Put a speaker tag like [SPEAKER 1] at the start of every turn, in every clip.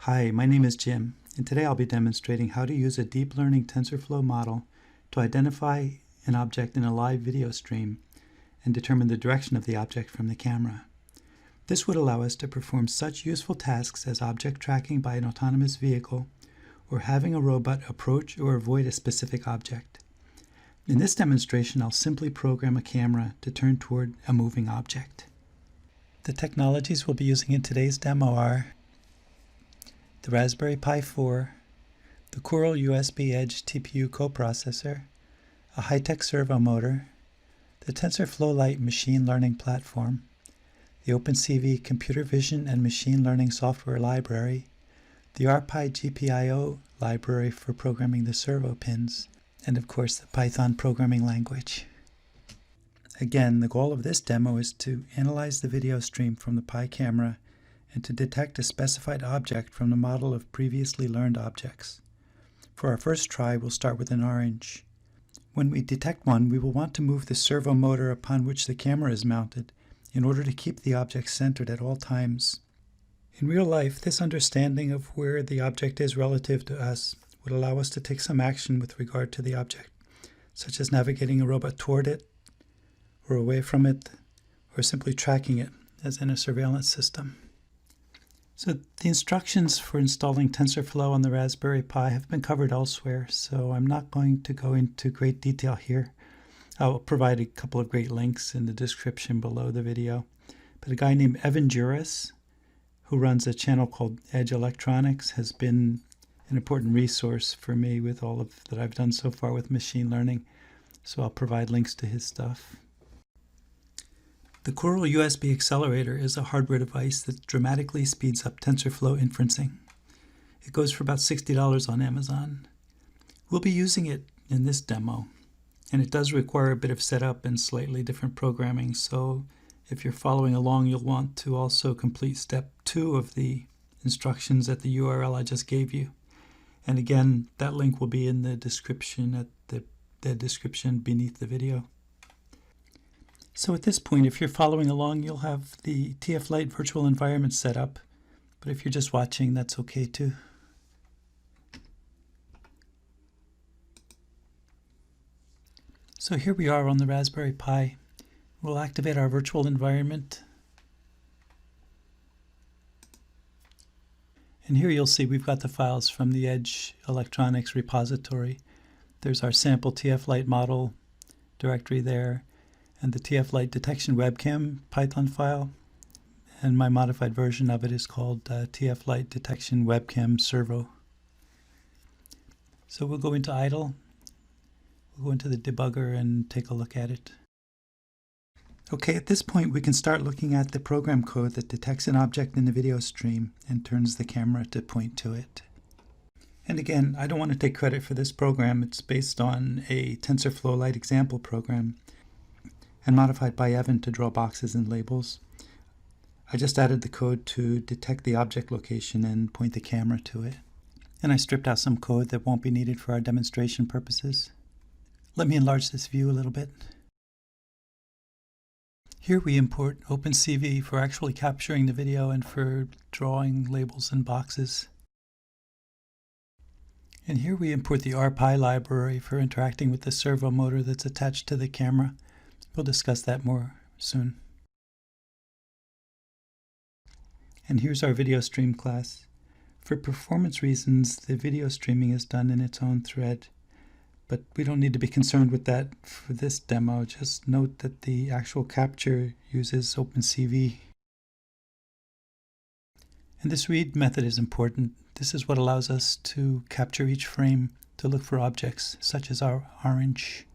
[SPEAKER 1] Hi, my name is Jim, and today I'll be demonstrating how to use a deep learning TensorFlow model to identify an object in a live video stream and determine the direction of the object from the camera. This would allow us to perform such useful tasks as object tracking by an autonomous vehicle or having a robot approach or avoid a specific object. In this demonstration, I'll simply program a camera to turn toward a moving object. The technologies we'll be using in today's demo are the Raspberry Pi 4, the Coral USB Edge TPU coprocessor, a high-tech servo motor, the TensorFlow Lite machine learning platform, the OpenCV computer vision and machine learning software library, the RPi GPIO library for programming the servo pins, and of course the Python programming language. Again, the goal of this demo is to analyze the video stream from the Pi camera and to detect a specified object from the model of previously learned objects. For our first try, we'll start with an orange. When we detect one, we will want to move the servo motor upon which the camera is mounted in order to keep the object centered at all times. In real life, this understanding of where the object is relative to us would allow us to take some action with regard to the object, such as navigating a robot toward it, or away from it, or simply tracking it, as in a surveillance system. So the instructions for installing TensorFlow on the Raspberry Pi have been covered elsewhere, so I'm not going to go into great detail here. I'll provide a couple of great links in the description below the video. But a guy named Evan Juris, who runs a channel called Edge Electronics, has been an important resource for me with all of that I've done so far with machine learning, so I'll provide links to his stuff. The Coral USB accelerator is a hardware device that dramatically speeds up TensorFlow inferencing. It goes for about $60 on Amazon. We'll be using it in this demo, and it does require a bit of setup and slightly different programming, so if you're following along, you'll want to also complete step 2 of the instructions at the URL I just gave you. And again, that link will be in the description at the description beneath the video. So at this point, if you're following along, you'll have the TF Lite virtual environment set up, but if you're just watching, that's okay too. So here we are on the Raspberry Pi. We'll activate our virtual environment. And here you'll see we've got the files from the Edge Electronics repository. There's our sample TF Lite model directory there, and the TF Lite detection webcam Python file, and my modified version of it is called TF Lite detection webcam servo. So we'll go into idle, we'll go into the debugger and take a look at it. Okay, at this point we can start looking at the program code that detects an object in the video stream and turns the camera to point to it. And again, I don't want to take credit for this program. It's based on a TensorFlow Lite example program and modified by Evan to draw boxes and labels. I just added the code to detect the object location and point the camera to it. And I stripped out some code that won't be needed for our demonstration purposes. Let me enlarge this view a little bit. Here we import OpenCV for actually capturing the video and for drawing labels and boxes. And here we import the RPi library for interacting with the servo motor that's attached to the camera. We'll discuss that more soon. And here's our video stream class. For performance reasons, the video streaming is done in its own thread, but we don't need to be concerned with that for this demo. Just note that the actual capture uses OpenCV. And this read method is important. This is what allows us to capture each frame to look for objects, such as our orange.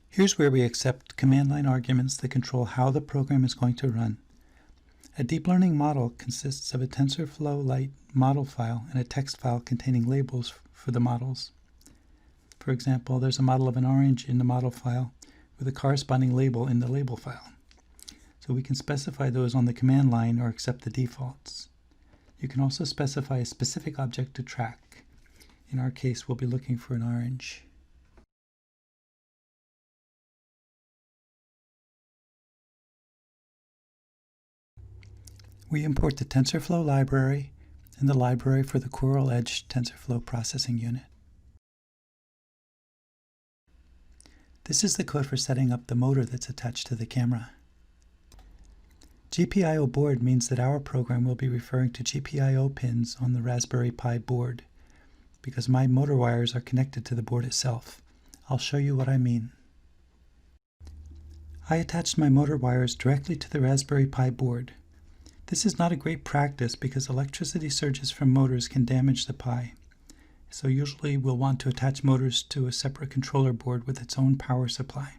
[SPEAKER 1] Here's where we accept command line arguments that control how the program is going to run. A deep learning model consists of a TensorFlow Lite model file and a text file containing labels for the models. For example, there's a model of an orange in the model file with a corresponding label in the label file. So we can specify those on the command line or accept the defaults. You can also specify a specific object to track. In our case, we'll be looking for an orange. We import the TensorFlow library and the library for the Coral Edge TensorFlow processing unit. This is the code for setting up the motor that's attached to the camera. GPIO board means that our program will be referring to GPIO pins on the Raspberry Pi board, because my motor wires are connected to the board itself. I'll show you what I mean. I attached my motor wires directly to the Raspberry Pi board. This is not a great practice because electricity surges from motors can damage the Pi. So usually we'll want to attach motors to a separate controller board with its own power supply.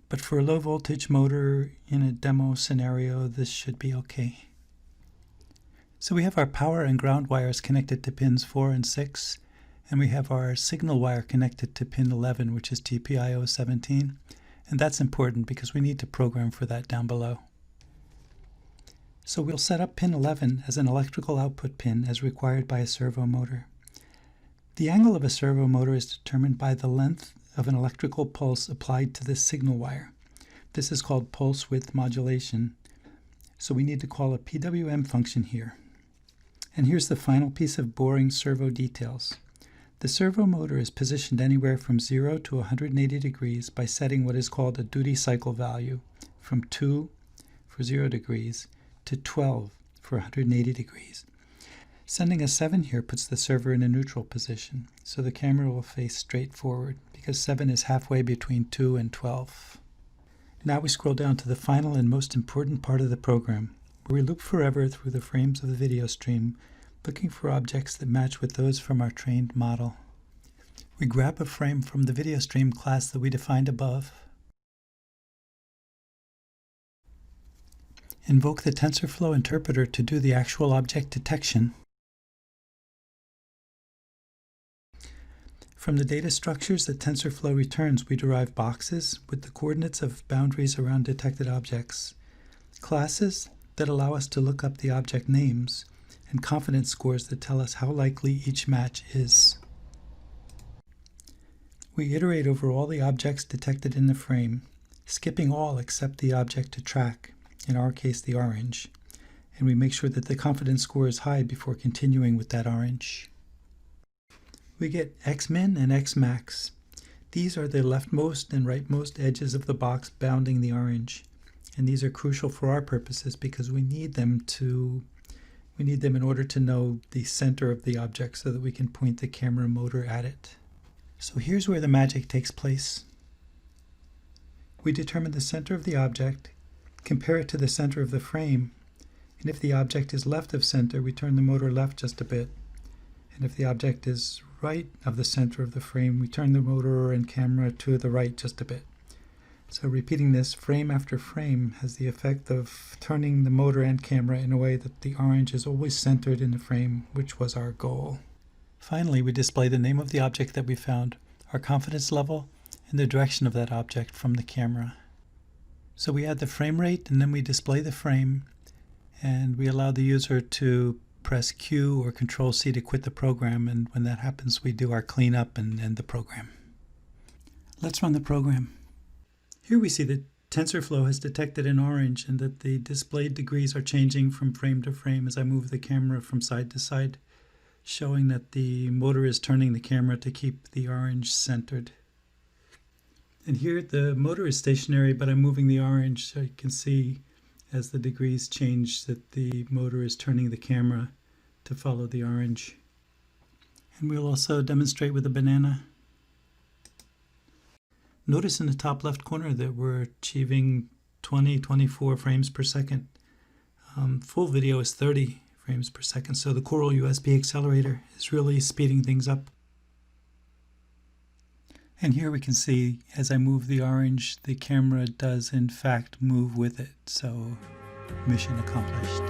[SPEAKER 1] But for a low voltage motor in a demo scenario, this should be okay. So we have our power and ground wires connected to pins 4 and 6, and we have our signal wire connected to pin 11, which is TPIO 17. And that's important because we need to program for that down below. So we'll set up pin 11 as an electrical output pin as required by a servo motor. The angle of a servo motor is determined by the length of an electrical pulse applied to this signal wire. This is called pulse width modulation. So we need to call a PWM function here. And here's the final piece of boring servo details. The servo motor is positioned anywhere from 0 to 180 degrees by setting what is called a duty cycle value from 2 for 0 degrees to 12 for 180 degrees. Sending a 7 here puts the servo in a neutral position, so the camera will face straight forward because 7 is halfway between 2 and 12. Now we scroll down to the final and most important part of the program, where we loop forever through the frames of the video stream, looking for objects that match with those from our trained model. We grab a frame from the video stream class that we defined above, invoke the TensorFlow interpreter to do the actual object detection. From the data structures that TensorFlow returns, we derive boxes with the coordinates of boundaries around detected objects, classes that allow us to look up the object names, and confidence scores that tell us how likely each match is. We iterate over all the objects detected in the frame, skipping all except the object to track, in our case the orange, and we make sure that the confidence score is high before continuing with that orange. We get Xmin and Xmax. These are the leftmost and rightmost edges of the box bounding the orange, and these are crucial for our purposes because we need them in order to know the center of the object so that we can point the camera motor at it. So here's where the magic takes place. We determine the center of the object, compare it to the center of the frame, and if the object is left of center, we turn the motor left just a bit. And if the object is right of the center of the frame, we turn the motor and camera to the right just a bit. So repeating this frame after frame has the effect of turning the motor and camera in a way that the orange is always centered in the frame, which was our goal. Finally, we display the name of the object that we found, our confidence level, and the direction of that object from the camera. So we add the frame rate, and then we display the frame, and we allow the user to press Q or Control C to quit the program, and when that happens, we do our cleanup and end the program. Let's run the program. Here we see that TensorFlow has detected an orange and that the displayed degrees are changing from frame to frame as I move the camera from side to side, showing that the motor is turning the camera to keep the orange centered. And here the motor is stationary, but I'm moving the orange so you can see as the degrees change that the motor is turning the camera to follow the orange. And we'll also demonstrate with a banana. Notice in the top left corner that we're achieving 24 frames per second. Full video is 30 frames per second, so the Coral USB accelerator is really speeding things up. And here we can see as I move the orange, the camera does in fact move with it, so mission accomplished.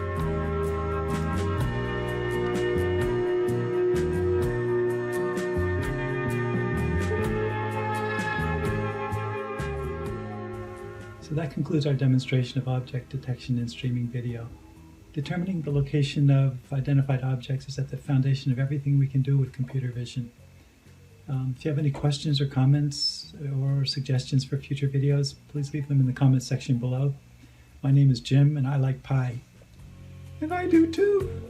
[SPEAKER 1] So that concludes our demonstration of object detection in streaming video. Determining the location of identified objects is at the foundation of everything we can do with computer vision. If you have any questions or comments or suggestions for future videos, please leave them in the comments section below. My name is Jim and I like pie. And I do too.